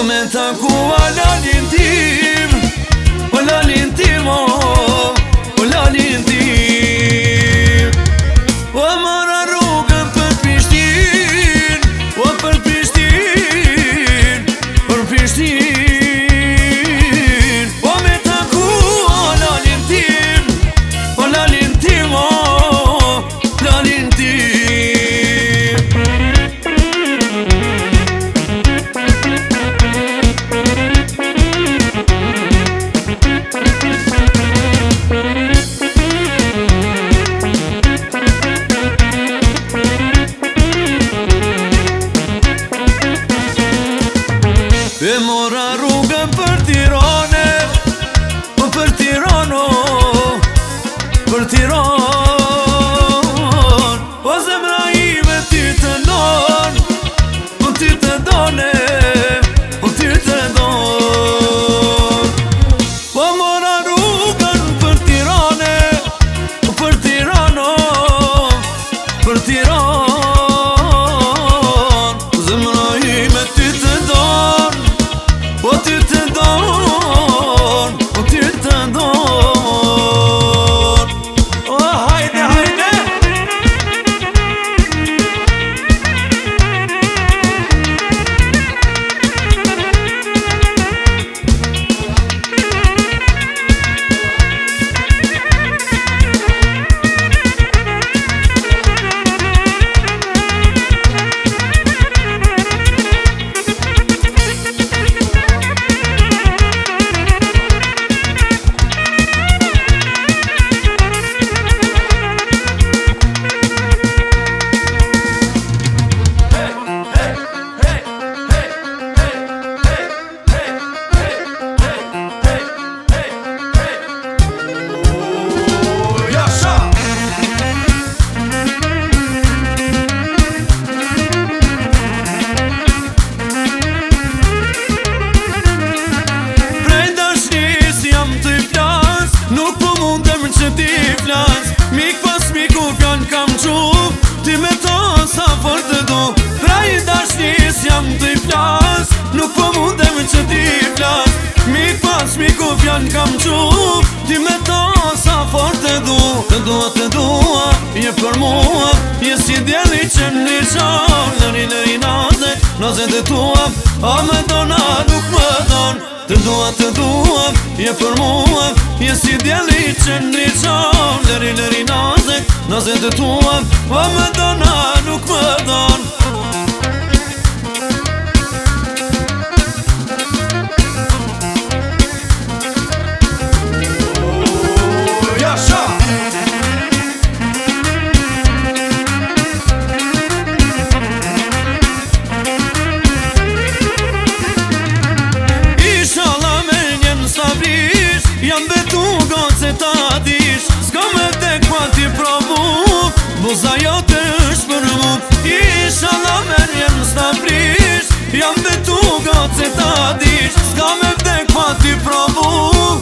me taku lalin tim, o lalin tim, o lalin tim. O mara rrugën për Prishtin, o për Prishtin, për Prishtin. O me taku lalin tim, o lalin tim, o lalin tim. E mora rrugën për Tirane, për Tirano, për Tiran. O zemra ime ty të don, o ty të done, o ty të don. O mora rrugën për Tirane, për Tirano, për Tiran. O zemra ime ty të don, o ty të don, o ty të don. O hajde, hajde. Mik pas miku fjan kam qup, ti me ta sa fort të du. Prej dashnis jam të i flas, nuk po mundem që ti flas. Mik pas miku fjan kam qup, ti me ta sa fort të du. Të dua, je për mua, je si djeli që më qan. Lëri nazet e tua, a me dona nuk më don. Të dua, je për mua, je si djeli që më qan. Lëri nazet e tua, a me dona nuk më don. Jam betu goce ta dish, s'ka me vdek pa ti provu, buza jote është për mu. Inshallah merjem s'ta prish, jam betu goce ta dish, s'ka me vdek pa ti provu,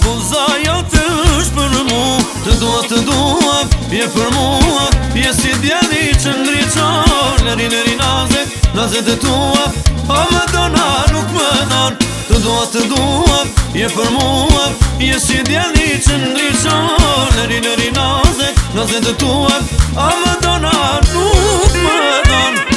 buza jote është për mu. Të dua, je për mua, je si djeli që ndriqon. Lëri nazet e tua, a me dona nuk më don. Të dua, je për mua, je si djeli që ndriqon. Lëri nazet e tua, a me dona nuk më don.